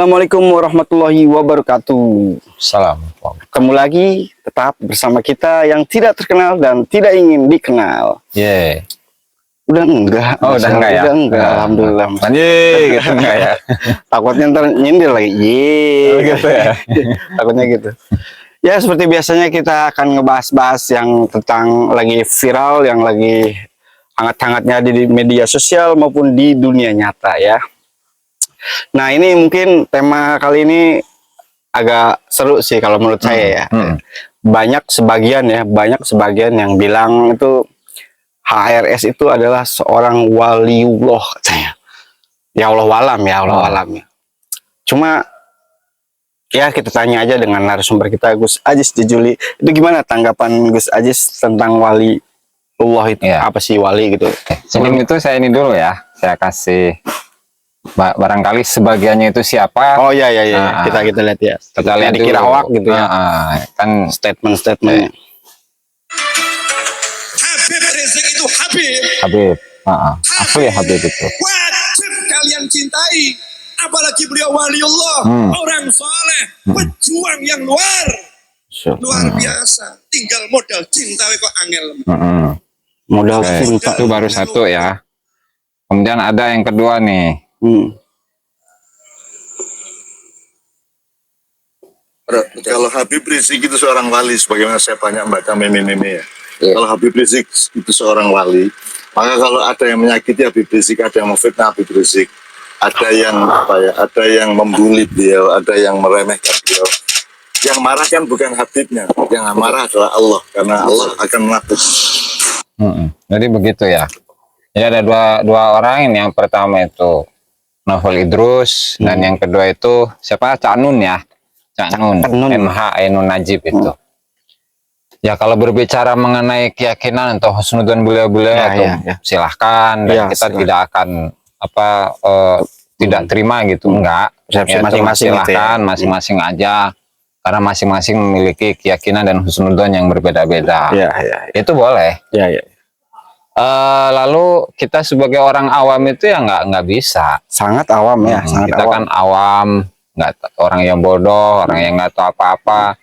Assalamualaikum warahmatullahi wabarakatuh. Salam. Ketemu lagi tetap bersama kita yang tidak terkenal dan tidak ingin dikenal. Yeah. Udah enggak. Oh, udah enggak ya? Udah enggak, alhamdulillah. Anjir, gitu enggak ya? Takutnya ntar nyindir lagi. Oh, gitu ya. Takutnya gitu. Ya, seperti biasanya kita akan ngebahas-bahas yang tentang lagi viral, yang lagi hangat-hangatnya di media sosial maupun di dunia nyata ya. Nah, ini mungkin tema kali ini agak seru sih kalau menurut saya ya. Banyak sebagian yang bilang itu HRS itu adalah seorang waliullah katanya. Ya Allah walam ya, Allah walam ya. Cuma ya kita tanya aja dengan narasumber kita Gus Ajis Jejuli. Itu gimana tanggapan Gus Ajis tentang waliullah itu? Ya. Apa sih wali gitu? Sebelum itu saya ini dulu ya. Saya kasih barangkali sebagiannya itu siapa. Oh iya. Kita lihat ya. Kita lihat dikira dulu. hoak gitu ya. Kan Statement. Habib Rizik itu Habib. Habib. Asli Habib itu. Wajib kalian cintai. Apalagi beliau waliullah, orang soleh, pejuang yang luar biasa. Tinggal modal cinta kok angel. Modal cinta Itu baru satu ya. Kemudian ada yang kedua nih. Kalau Habib Rizik itu seorang wali, sebagaimana saya banyak membaca meme-meme ya. Kalau Habib Rizik itu seorang wali, maka kalau ada yang menyakiti Habib Rizik, ada yang memfitnah Habib Rizik, ada yang membuli beliau, ada yang meremehkan beliau. Yang marah kan bukan Habibnya, yang marah adalah Allah, karena Allah akan menghapus. Jadi begitu ya. Jadi ada dua orang ini. Yang pertama itu Novel Idrus dan yang kedua itu siapa? Cak Nun ya. Cak Nun. MH Ainun Najib itu. Ya kalau berbicara mengenai keyakinan atau husnudzon beliau-beliau silahkan dan kita tidak akan tidak terima gitu, enggak. Masing-masing silahkan masing-masing aja, karena masing-masing memiliki keyakinan dan husnudzon yang berbeda-beda. Itu boleh. Lalu kita sebagai orang awam itu ya nggak bisa. Sangat awam ya. Kita kan awam, nggak orang yang bodoh, orang yang nggak tahu apa-apa.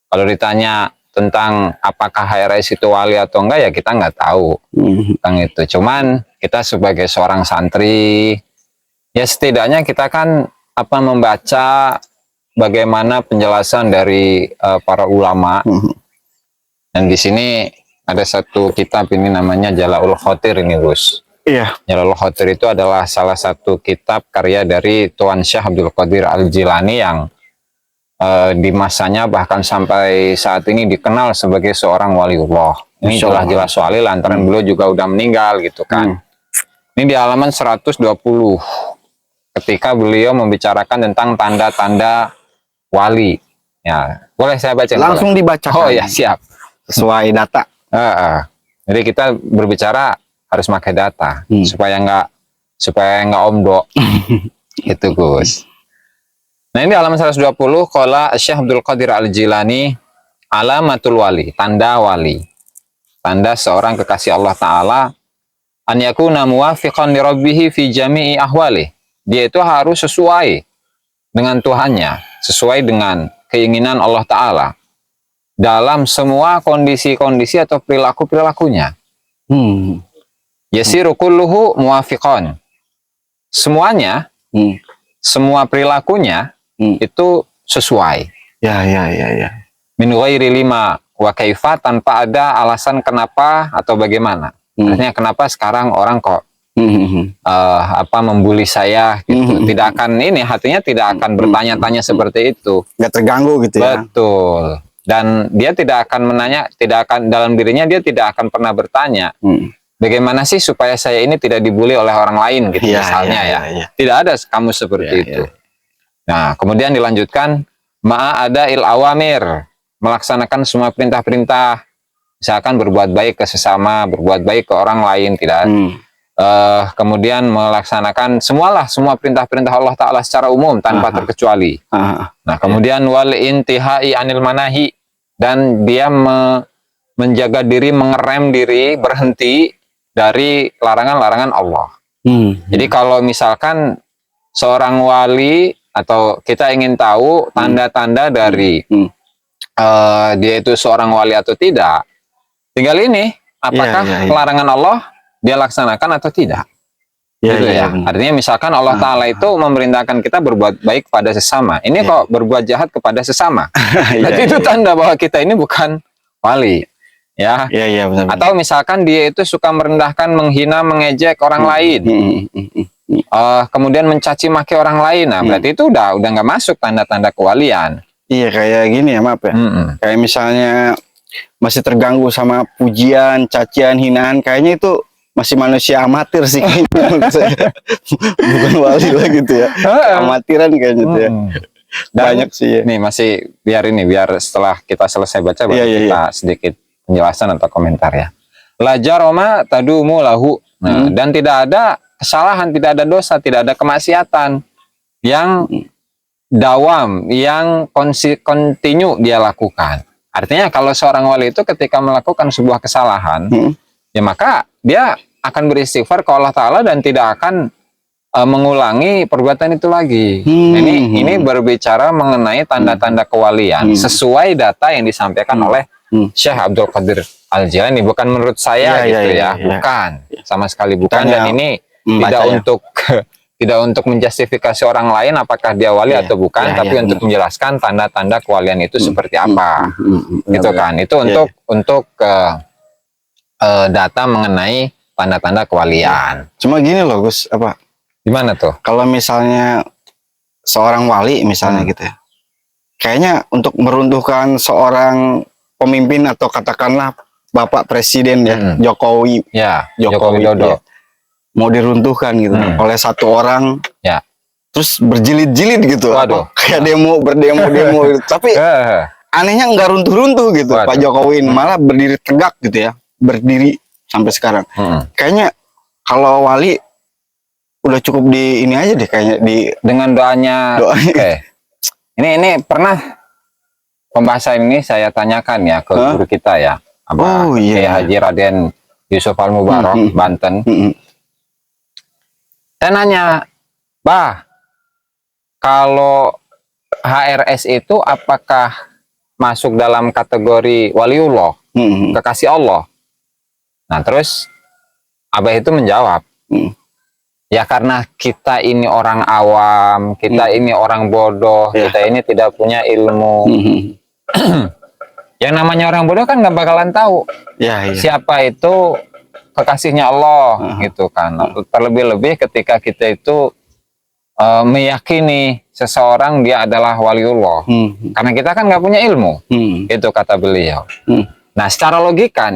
Kalau ditanya tentang apakah HRS itu wali atau enggak, ya kita nggak tahu tentang itu. Cuman kita sebagai seorang santri, ya setidaknya kita kan membaca bagaimana penjelasan dari para ulama. Dan di sini ada satu kitab ini namanya Jala'ul Khotir ini Gus. Iya. Jala'ul Khotir itu adalah salah satu kitab karya dari Tuan Syekh Abdul Qadir Al-Jilani yang di masanya bahkan sampai saat ini dikenal sebagai seorang waliullah. Ini jelas wali lantaran beliau juga udah meninggal gitu kan. Ini di halaman 120 ketika beliau membicarakan tentang tanda-tanda wali. Ya, boleh saya baca? Langsung dibacakan. Oh ya, siap. Sesuai data. Jadi kita berbicara harus pakai data supaya nggak omdo. Itu Gus. Nah ini halaman 120, qala Syekh Abdul Qadir Al-Jilani, alamatul wali, tanda wali, tanda seorang kekasih Allah Ta'ala, an yakuna muwafiqan li rabbih fi jami'i ahwali. Dia itu harus sesuai dengan Tuhannya, sesuai dengan keinginan Allah Ta'ala dalam semua kondisi-kondisi atau perilaku-perilakunya. Yasiru kulluhu muwafiqan. Semuanya, semua perilakunya itu sesuai. Min ghairi lima wa kaifa, tanpa ada alasan kenapa atau bagaimana. Artinya kenapa sekarang orang kok membuli saya gitu. Tidak akan hatinya tidak akan bertanya-tanya seperti itu. Nggak terganggu gitu ya. Betul. Dan dia tidak akan dalam dirinya dia tidak akan pernah bertanya, bagaimana sih supaya saya ini tidak dibully oleh orang lain gitu misalnya ya. Tidak ada kamu seperti itu. Nah, kemudian dilanjutkan ada il awamir, melaksanakan semua perintah-perintah, misalkan berbuat baik ke sesama, berbuat baik ke orang lain, tidak. Kemudian melaksanakan semua perintah-perintah Allah Ta'ala secara umum tanpa terkecuali. Nah, kemudian wal intihai anil manahi, dan dia menjaga diri, mengerem diri, berhenti dari larangan-larangan Allah. Jadi kalau misalkan seorang wali atau kita ingin tahu tanda-tanda dari dia itu seorang wali atau tidak, tinggal ini, apakah larangan Allah dia laksanakan atau tidak. Gitu ya. Artinya misalkan Allah Ta'ala itu memerintahkan kita berbuat baik pada sesama. Ini kok berbuat jahat kepada sesama. Berarti itu tanda bahwa kita ini bukan wali. Ya. Benar. Atau misalkan dia itu suka merendahkan, menghina, mengejek orang lain. Kemudian mencaci maki orang lain. Nah, berarti itu udah nggak masuk tanda-tanda kewalian. Iya, kayak gini ya, maaf ya. Kayak misalnya masih terganggu sama pujian, cacian, hinaan, kayaknya itu masih manusia amatir sih kayaknya. Bukan wali lah gitu ya. Amatiran kayaknya gitu ya. Banyak sih ya. Nih masih biar setelah kita selesai baca baru kita sedikit penjelasan atau komentar ya. La jaroma tadumu lahu. Nah, dan tidak ada kesalahan, tidak ada dosa, tidak ada kemaksiatan yang dawam, yang kontinu dia lakukan. Artinya kalau seorang wali itu ketika melakukan sebuah kesalahan, ya maka dia akan beristighfar ke Allah Ta'ala dan tidak akan mengulangi perbuatan itu lagi. Ini berbicara mengenai tanda-tanda kewalian sesuai data yang disampaikan oleh Syekh Abdul Qadir Al-Jilani, bukan menurut saya bukan, sama sekali bukan. Dan ini tidak untuk menjustifikasi orang lain apakah dia wali atau bukan, tapi untuk menjelaskan tanda-tanda kewalian itu seperti apa, gitu kan? Itu untuk data mengenai tanda-tanda kewalian. Cuma gini loh Gus, apa? Gimana tuh? Kalau misalnya seorang wali misalnya gitu ya, kayaknya untuk meruntuhkan seorang pemimpin atau katakanlah Bapak Presiden ya, Jokowi Widodo, mau diruntuhkan gitu oleh satu orang, terus berjilid-jilid gitu, kayak berdemo gitu. Tapi anehnya nggak runtuh-runtuh gitu. Pak Jokowi malah berdiri tegak gitu ya, berdiri sampai sekarang. Kayaknya kalau wali udah cukup di ini aja deh, kayaknya dengan doanya. Oke. Ini pernah pembahasan ini saya tanyakan ya ke guru kita ya, Kiai Haji Raden Yusuf Al Mubarak Banten. Saya nanya, Bah, kalau HRS itu apakah masuk dalam kategori waliullah, kekasih Allah? Nah, terus Abah itu menjawab, ya karena kita ini orang awam, kita ini orang bodoh, kita ini tidak punya ilmu. Yang namanya orang bodoh kan nggak bakalan tahu siapa itu kekasihnya Allah, gitu kan. Terlebih-lebih ketika kita itu meyakini seseorang dia adalah waliullah, karena kita kan nggak punya ilmu, itu kata beliau. Nah, secara logika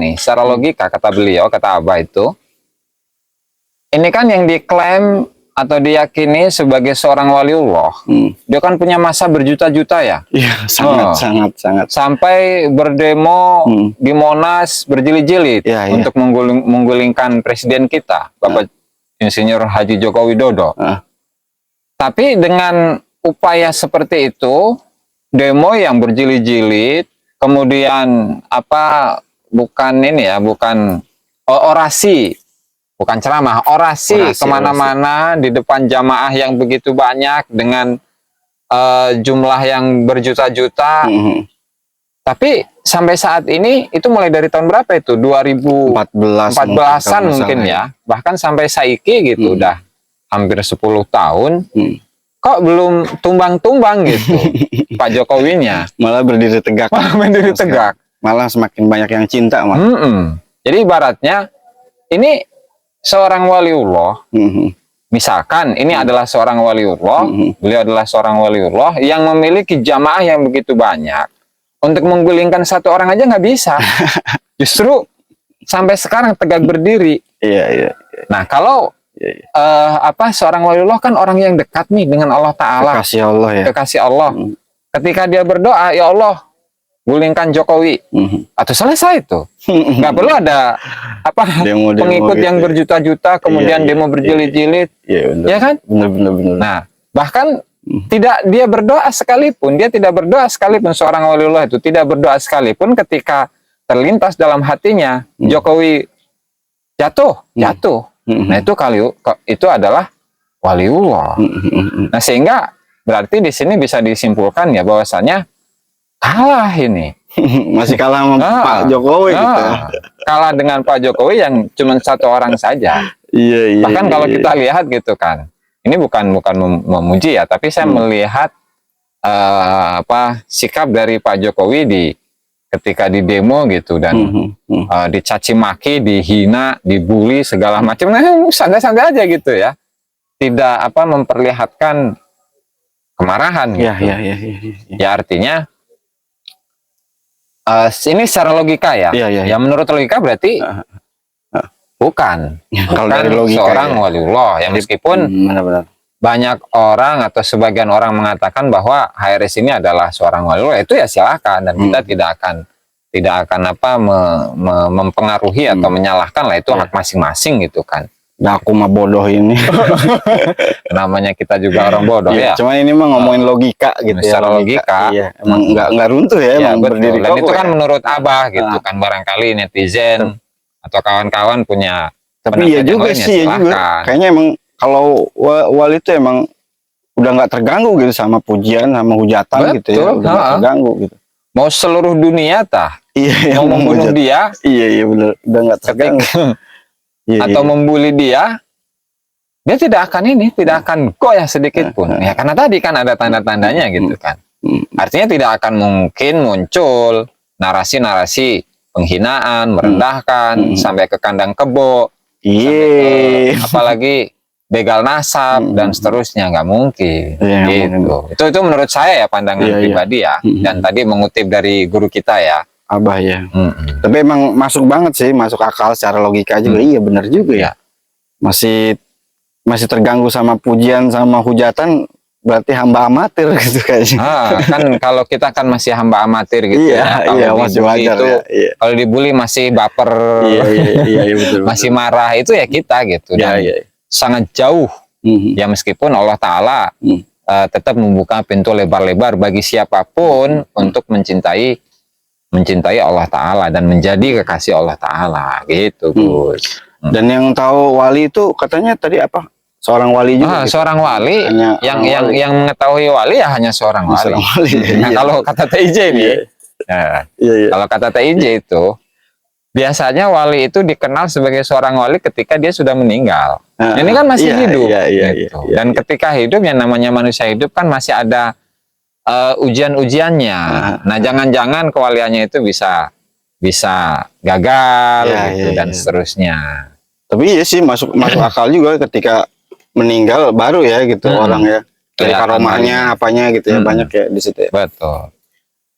kata beliau, kata Abah itu, ini kan yang diklaim atau diyakini sebagai seorang waliullah, dia kan punya masa berjuta-juta ya. Iya, sangat. Sampai berdemo di Monas berjilid-jilid untuk menggulingkan presiden kita, Bapak Insinyur Haji Joko Widodo. Tapi dengan upaya seperti itu, demo yang berjilid-jilid, kemudian bukan orasi, bukan ceramah, orasi kemana-mana di depan jamaah yang begitu banyak dengan jumlah yang berjuta-juta. Tapi sampai saat ini itu mulai dari tahun berapa itu? 2014-an mungkin ya. Bahkan sampai saiki gitu udah hampir 10 tahun. Kok belum tumbang-tumbang gitu Pak Jokowinya. Malah berdiri tegak. Malah semakin banyak yang cinta. Jadi ibaratnya ini seorang waliullah, misalkan ini adalah seorang waliullah, beliau adalah seorang waliullah yang memiliki jamaah yang begitu banyak. Untuk menggulingkan satu orang aja nggak bisa. Justru sampai sekarang tegak berdiri. Nah, kalau seorang waliullah kan orang yang dekat nih dengan Allah Ta'ala. Kekasih Allah. Ketika dia berdoa, ya Allah, gulingkan Jokowi, atau selesai itu. Nggak perlu ada pengikut yang berjuta-juta, kemudian demo berjilid-jilid, ya kan? Benar. Nah, bahkan tidak dia berdoa sekalipun, seorang waliullah itu tidak berdoa sekalipun ketika terlintas dalam hatinya Jokowi jatuh. Nah, itu adalah waliullah. Nah, sehingga berarti di sini bisa disimpulkan ya bahwasanya kalah ini. Masih kalah sama Pak Jokowi gitu ya. Kalah dengan Pak Jokowi yang cuma satu orang saja. Iya. Bahkan kalau kita lihat gitu kan, ini bukan memuji ya, tapi saya melihat sikap dari Pak Jokowi ketika di demo gitu dan dicaci maki, dihina, dibully segala macam, nah santai-santai aja gitu ya, tidak memperlihatkan kemarahan gitu. Ya artinya ini secara logika ya. Ya menurut logika berarti bukan. Kalau dari logika seorang waliullah yang meskipun benar-benar banyak orang atau sebagian orang mengatakan bahwa HRS ini adalah seorang waliullah, itu ya silakan dan kita tidak akan mempengaruhi atau menyalahkan lah, itu hak masing-masing gitu kan. Nah, aku mah bodoh ini. Namanya kita juga orang bodoh ya. Cuman ini mah ngomongin logika gitu ya. Secara logika. Iya, emang nggak runtuh ya, emang berdiri dan itu kokoh kan ya. menurut Abah gitu kan, barangkali netizen atau kawan-kawan punya. Tapi iya juga sih, ya juga. Kayaknya emang kalau wali itu emang udah nggak terganggu gitu sama pujian, sama hujatan gitu ya. Udah nggak terganggu gitu. Mau seluruh dunia tah. Iya, mau membunuh dia. Iya benar. Udah nggak terganggu. Atau membuli dia tidak akan goyah sedikit pun. Ya karena tadi kan ada tanda-tandanya gitu kan. Artinya tidak akan mungkin muncul narasi-narasi penghinaan, merendahkan, sampai ke kandang kebo, apalagi begal nasab dan seterusnya, nggak mungkin. Gitu. Itu menurut saya ya, pandangan pribadi ya. Dan tadi mengutip dari guru kita ya, Abah ya. Tapi emang masuk banget sih, masuk akal secara logika juga. Iya benar juga ya. Masih terganggu sama pujian sama hujatan, berarti hamba amatir gitu kayaknya. Kan kalau kita kan masih hamba amatir gitu ya. Kalau masih wajar itu, ya. Kalau dibully masih baper, betul, masih marah, itu ya kita gitu. Dan sangat jauh. Ya meskipun Allah Ta'ala tetap membuka pintu lebar-lebar bagi siapapun untuk mencintai Allah Ta'ala dan menjadi kekasih Allah Ta'ala gitu Gus. Dan yang tahu wali itu katanya tadi apa? Seorang wali juga. Gitu. Seorang wali yang mengetahui wali ya hanya seorang wali. Nah, kalau kata TIJ nih, kalau kata TIJ itu biasanya wali itu dikenal sebagai seorang wali ketika dia sudah meninggal. Ini kan masih hidup. Gitu. Dan ketika hidup, yang namanya manusia hidup kan masih ada ujian-ujiannya. Nah, jangan-jangan kewaliannya itu bisa gagal gitu, dan seterusnya. Tapi iya sih masuk akal juga ketika meninggal baru ya gitu orang ya. Dari karomahnya apanya gitu ya, banyak ya di situ ya. Betul.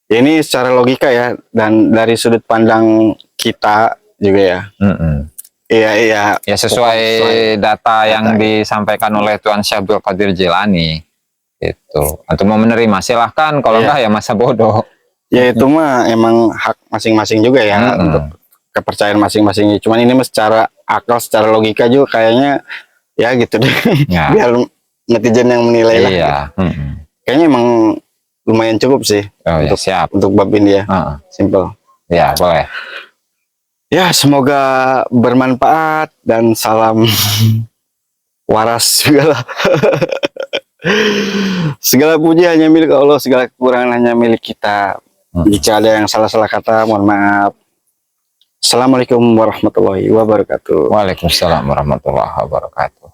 Ya, ini secara logika ya, dan dari sudut pandang kita juga ya. Iya. Ya sesuai data yang disampaikan oleh Tuan Syabdul Qadir Jilani. Itu. Atau mau menerima silahkan, kalau enggak ya masa bodoh. Ya itu mah emang hak masing-masing juga ya, untuk kepercayaan masing-masing. Cuman ini mah secara akal, secara logika juga kayaknya ya gitu deh. Biar netizen yang menilai lah. Gitu. Kayaknya emang lumayan cukup sih untuk bab ini ya. Simple. Ya boleh. Ya semoga bermanfaat dan salam waras juga lah. Segala puji hanya milik Allah, segala kekurangan hanya milik kita. Jika ada yang salah-salah kata, mohon maaf. Assalamualaikum warahmatullahi wabarakatuh. Waalaikumsalam warahmatullahi wabarakatuh.